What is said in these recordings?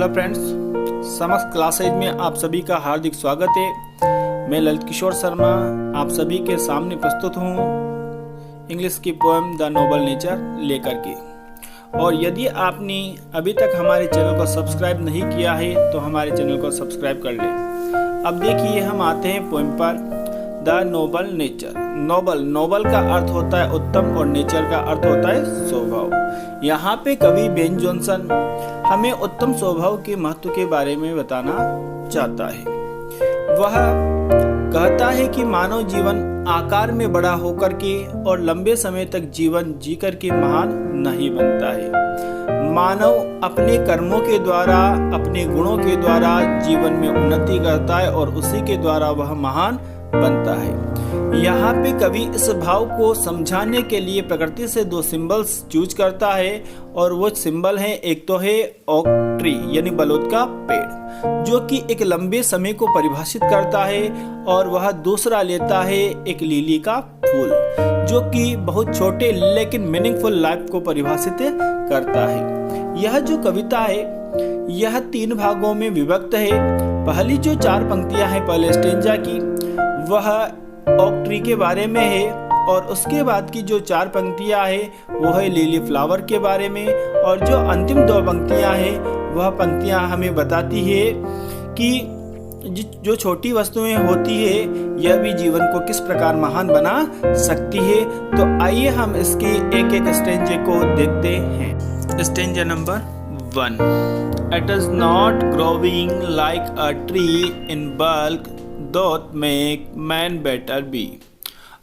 Hello friends, समस्त classes में आप सभी का हार्दिक स्वागत है। मैं ललित किशोर शर्मा आप सभी के सामने प्रस्तुत हूँ इंग्लिश की पोएम द नोबल नेचर लेकर के। और यदि आपने अभी तक हमारे चैनल को सब्सक्राइब नहीं किया है तो हमारे चैनल को सब्सक्राइब कर लें। अब देखिए हम आते हैं पोएम पर द नोबल नेचर। नोबल का अर्थ होता है उत्तम और नेचर का अर्थ होता है स्वभाव। यहाँ पे कवि बेन जॉनसन हमें उत्तम स्वभाव के महत्व के बारे में बताना चाहता है। वह कहता है कि मानव जीवन आकार में बड़ा होकर के और लंबे समय तक जीवन जी कर के महान नहीं बनता है। मानव अपने कर्मों के द्वारा, अपने गुणों के द्वारा जीवन में उन्नति करता है और उसी के द्वारा वह महान बनता है। यहाँ पे कवि इस भाव को समझाने के लिए प्रकृति से दो सिंबल्स चूज करता है और वो सिंबल है, एक तो है ओक ट्री यानी बलूत का पेड़ जो कि एक लंबे समय को परिभाषित करता है, और वह दूसरा लेता है एक लिली का फूल जो कि बहुत छोटे लेकिन मीनिंगफुल लाइफ को परिभाषित करता है। यह जो कविता है यह 3 भागों में विभक्त है। पहली जो 4 पंक्तियां हैं पहले स्टेंजा की वह ओक ट्री के बारे में है, और उसके बाद की जो 4 पंक्तियां हैं वो है लिली फ्लावर के बारे में, और जो अंतिम 2 पंक्तियां हैं वह पंक्तियां हमें बताती है कि जो छोटी वस्तुएं होती है यह भी जीवन को किस प्रकार महान बना सकती है। तो आइए हम इसके एक एक स्टेंजे को देखते हैं। Stanza number 1, It is not growing like a tree in bulk doth make man better be,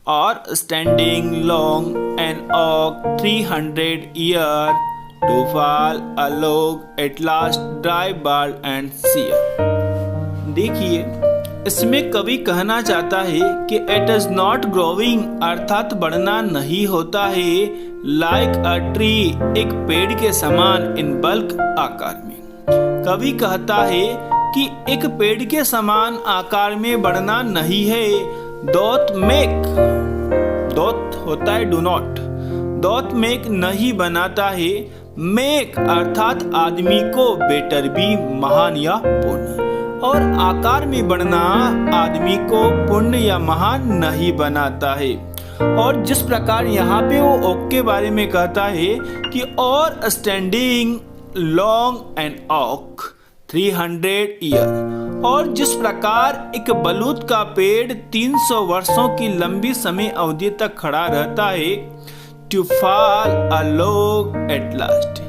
or standing long an oak 300 year to fall a log at last dry bald and sere। देखिए इसमें कवि कहना चाहता है कि it is not growing अर्थात बढ़ना नहीं होता है, लाइक अ ट्री एक पेड़ के समान, इन बल्क आकार में। कवि कहता है कि एक पेड़ के समान आकार में बढ़ना नहीं है। डोथ मेक, डोथ होता है डू नॉट, डोथ मेक नहीं बनाता है, मेक अर्थात आदमी को, बेटर भी महान या पुण्य, और आकार में बढ़ना आदमी को पुण्य या महान नहीं बनाता है। और जिस प्रकार यहाँ पे वो ओक के बारे में कहता है कि और standing long and oak 300 year, और जिस प्रकार एक बलूत का पेड़ 300 वर्षों की लंबी समय अवधि तक खड़ा रहता है, to fall a log at last,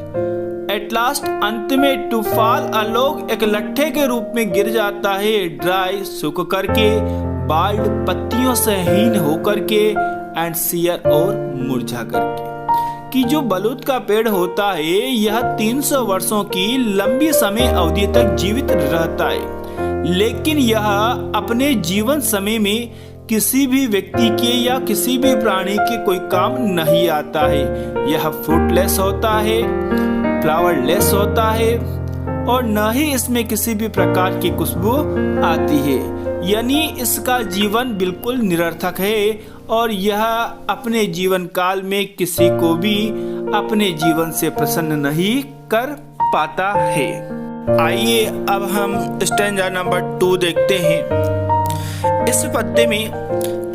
at last अंत में, टू फॉल अ लॉग एक लट्ठे के रूप में गिर जाता है, ड्राई सूख करके, बाल्ड पत्तियों से हीन होकर के, एंड सियर और मुरझा करके। कि जो बलूत का पेड़ होता है यह 300 वर्षों की लंबी समय अवधि तक जीवित रहता है, लेकिन यह अपने जीवन समय में किसी भी व्यक्ति के या किसी भी प्राणी के कोई काम नहीं आता है। यह फ्रूटलेस होता है, फ्लावरलेस होता है, और न ही इसमें किसी भी प्रकार की खुशबू आती है, यानी इसका जीवन बिल्कुल निरर्थक है, और यह अपने जीवन काल में किसी को भी अपने जीवन से प्रसन्न नहीं कर पाता है। आइए अब हम स्टैंजा नंबर 2 देखते हैं। इस पद्य में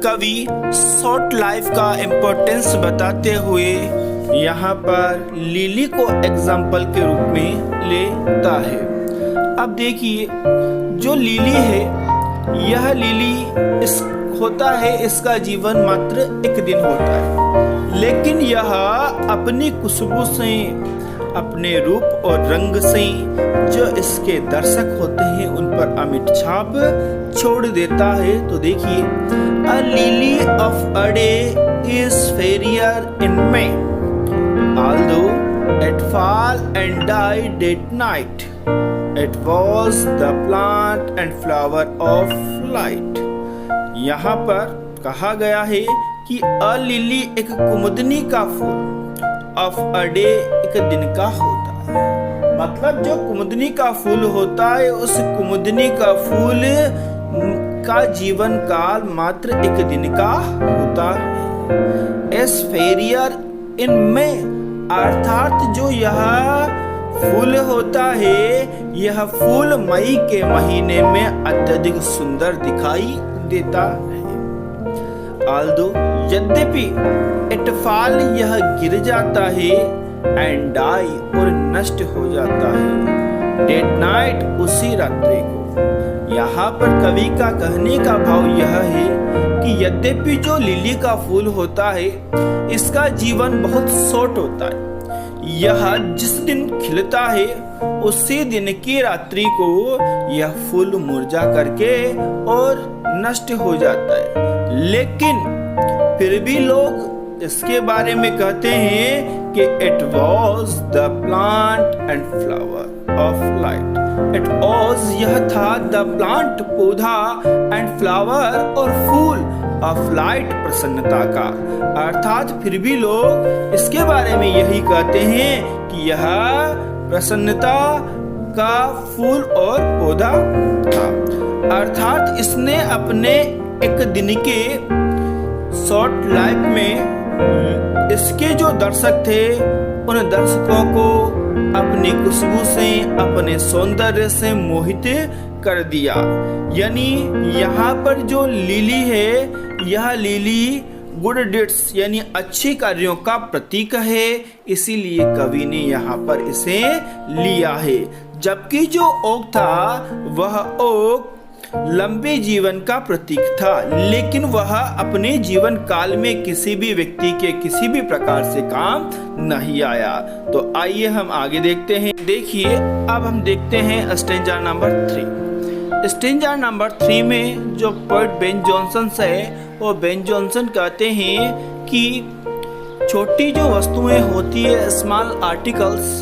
कवि शॉर्ट लाइफ का इम्पोर्टेंस बताते हुए यहाँ पर लिली को एग्जाम्पल के रूप में लेता है। अब देखिए जो लिली है यह लिली होता है, इसका जीवन मात्र एक दिन होता है, लेकिन यह अपनी खुशबू से, अपने रूप और रंग से जो इसके दर्शक होते हैं उन पर अमिट छाप छोड़ देता है। तो देखिए, a lily of a day is fairer in May, although it fall and died at night, it was the plant and flower of light। यहाँ पर कहा गया है कि अ लिली एक कुमुदनी का फूल, ऑफ अ डे एक दिन का होता है। मतलब जो कुमुदनी का फूल होता है उस कुमुदनी का फूल का जीवन काल मात्र एक दिन का होता है। एस फेरियर इन मे अर्थात जो यह फूल होता है, यह फूल मई के महीने में अत्यधिक सुंदर दिखाई देता है। आल्दो यद्यपि इटफाल यह गिर जाता है एंड डाई और नष्ट हो जाता है डेट नाइट उसी रात्रि को। यहाँ पर कवि का कहने का भाव यह है कि यद्यपि जो लिली का फूल होता है इसका जीवन बहुत शॉर्ट होता है। यह जिस दिन खिलता है उसी दिन की रात्रि को यह फूल मुरझा करके और नष्ट हो जाता है, लेकिन फिर भी लोग इसके बारे में कहते हैं कि it was the plant and flower of light. It was यह था द प्लांट पौधा एंड फ्लावर और फूल ऑफ लाइट प्रसन्नता का, अर्थात फिर भी लोग इसके बारे में यही कहते हैं कि यह प्रसन्नता का फूल और पौधा था। अर्थात इसने अपने एक दिन के शॉर्ट लाइफ में इसके जो दर्शक थे उन दर्शकों को अपनी खुशबू से, अपने सौंदर्य से मोहित कर दिया। यानी यहाँ पर जो लिली है यह लिली गुड डीड्स यानी अच्छे कार्यों का प्रतीक है, इसीलिए कवि ने यहाँ पर इसे लिया है। जबकि जो ओक था वह ओक लंबे जीवन का प्रतीक था, लेकिन वह अपने जीवन काल में किसी भी व्यक्ति के किसी भी प्रकार से काम नहीं आया। तो आइए हम आगे देखते हैं। देखिए अब हम देखते हैं स्टेंजा नंबर 3। स्टेंजा नंबर 3 में जो पोएट बेन जॉनसन है वो बेन जॉनसन कहते हैं कि छोटी जो वस्तुएं होती है स्मॉल आर्टिकल्स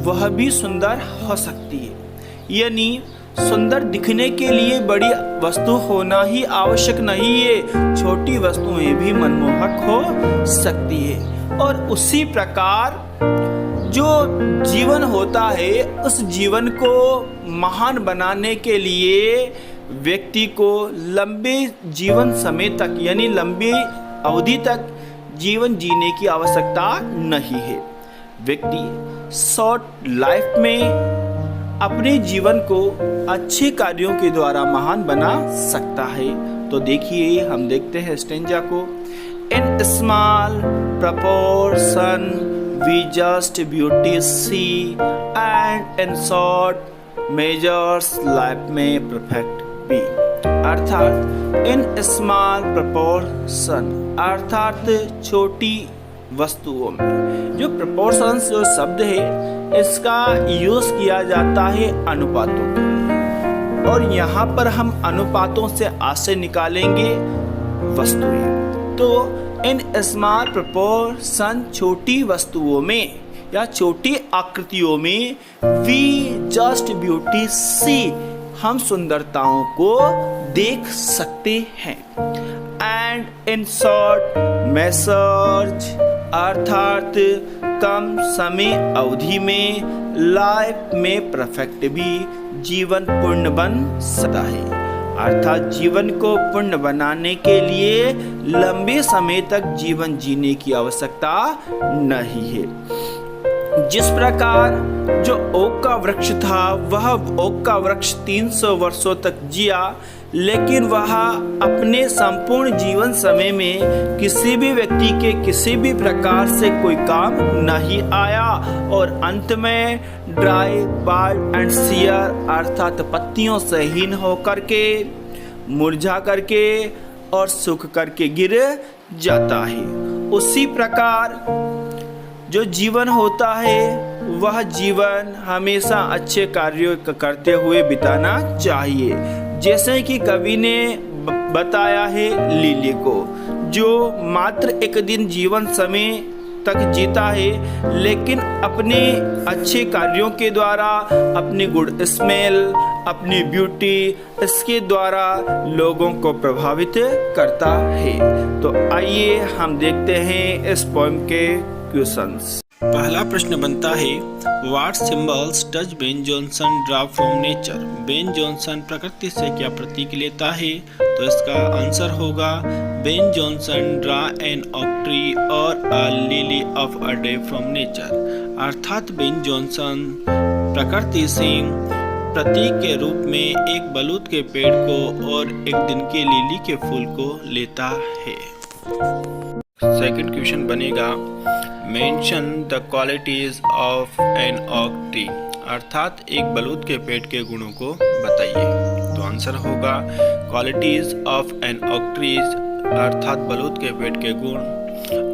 वह भी सुंदर हो सकती है। यानी सुंदर दिखने के लिए बड़ी वस्तु होना ही आवश्यक नहीं है, छोटी वस्तुएं भी मनमोहक हो सकती है। और उसी प्रकार जो जीवन होता है उस जीवन को महान बनाने के लिए व्यक्ति को लंबे जीवन समय तक यानी लंबी अवधि तक जीवन जीने की आवश्यकता नहीं है। व्यक्ति शॉर्ट लाइफ में अपने जीवन को अच्छे कार्यों के द्वारा महान बना सकता है। तो देखिए हम देखते हैं स्टेंजा को। In small proportion we just beauty see and in short measures life में परफेक्ट बी। अर्थात इन स्मॉल प्रपोर्शन अर्थात छोटी वस्तुओं में। जो प्रपोर्शंस जो शब्द है इसका यूज किया जाता है अनुपातों के लिए, और यहाँ पर हम अनुपातों से आशय निकालेंगे वस्तुएं। तो इन स्मॉल प्रपोर्शन छोटी वस्तुओं में या छोटी आकृतियों में वी जस्ट ब्यूटी सी हम सुंदरताओं को देख सकते हैं। एंड इन शॉर्ट मेसर्ज अर्थात कम समय अवधि में लाइफ में परफेक्ट भी जीवन पूर्ण बन सकता है। अर्थात जीवन को पूर्ण बनाने के लिए लंबे समय तक जीवन जीने की आवश्यकता नहीं है। जिस प्रकार जो ओक का वृक्ष था वह ओक का वृक्ष 300 वर्षों तक जिया, लेकिन वह अपने संपूर्ण जीवन समय में किसी भी व्यक्ति के किसी भी प्रकार से कोई काम नहीं आया और अंत में ड्राई बार्ड एंड सियर अर्थात पत्तियों से हीन होकर के मुरझा करके और सूख करके गिर जाता है। उसी प्रकार जो जीवन होता है वह जीवन हमेशा अच्छे कार्यों करते हुए बिताना चाहिए। जैसे कि कवि ने बताया है लिली को, जो मात्र एक दिन जीवन समय तक जीता है, लेकिन अपने अच्छे कार्यों के द्वारा, अपनी गुड स्मेल, अपनी ब्यूटी, इसके द्वारा लोगों को प्रभावित करता है। तो आइए हम देखते हैं इस पोएम के क्वेश्चंस। पहला प्रश्न बनता है what symbols does Ben Jonson draw from nature. Ben Jonson प्रकृति से क्या प्रतीक लेता है? तो इसका आंसर होगा Ben Jonson draw an oak tree or a lily of a day from nature। अर्थात बेन जॉनसन प्रकृति से प्रतीक के रूप में एक बलूत के पेड़ को और एक दिन के लिली के फूल को लेता है। सेकंड क्वेश्चन बनेगा mention the qualities of an oak tree. अर्थात एक बलूत के पेड़ के गुणों को बताइए। तो आंसर होगा qualities of an oak trees अर्थात बलूत के पेड़ के गुण।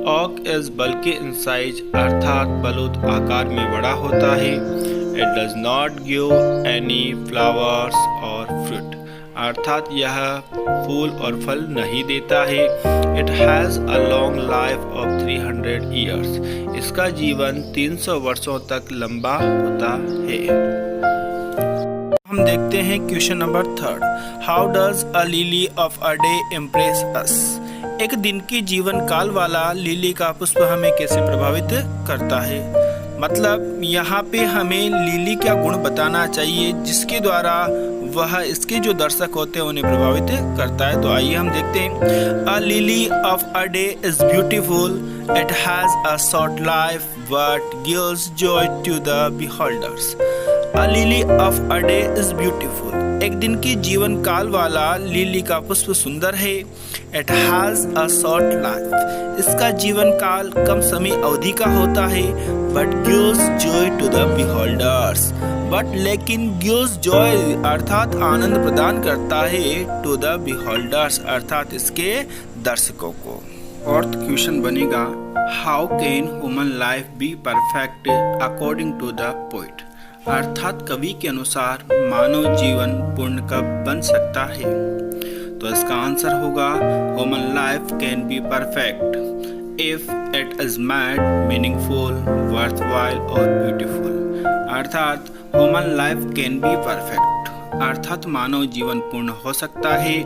ओक इज बल्कि इन साइज अर्थात बलूत आकार में बड़ा होता है। It does not give any flowers और फ्रूट अर्थात यह फूल और फल नहीं देता है। It has a long life of 300 years इसका जीवन 300 वर्षों तक लंबा होता है। हम देखते हैं question number 3। How does a lily of a day impress us. एक दिन की जीवन काल वाला लिली का पुष्प हमें कैसे प्रभावित करता है। मतलब यहाँ पे हमें लिली क्या गुण बताना चाहिए जिसके द्वारा वह इसके जो दर्शक होते हैं उन्हें प्रभावित करता है। तो आइए हम देखते हैं। A lily of a day is beautiful, it has a short life but gives joy to the beholders. A lily of a day is beautiful, एक दिन की जीवन काल वाला लिली का पुष्प सुंदर है। It has a short life इसका जीवन काल कम समय अवधि का होता है। But gives joy to the beholders but लेकिन गिव्स जॉय अर्थात आनंद प्रदान करता है टू द बिहोल्डर्स अर्थात इसके दर्शकों को। फोर्थ क्वेश्चन बनेगा how can human life be perfect according to the poet. अर्थात कवि के अनुसार मानव जीवन पूर्ण कब बन सकता है। तो इसका आंसर होगा human life can be perfect if it is made meaningful, worthwhile और ब्यूटीफुल। अर्थात human life can be perfect अर्थात मानव जीवन पूर्ण हो सकता है।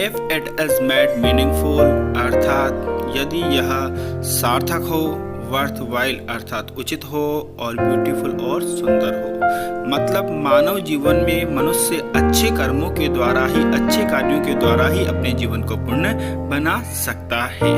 If it is made meaningful अर्थात यदि यह सार्थक हो, वर्थवाइल अर्थात उचित हो और ब्यूटीफुल और सुंदर हो। मतलब मानव जीवन में मनुष्य अच्छे कर्मों के द्वारा ही अच्छे कार्यों के द्वारा ही अपने जीवन को पूर्ण बना सकता है।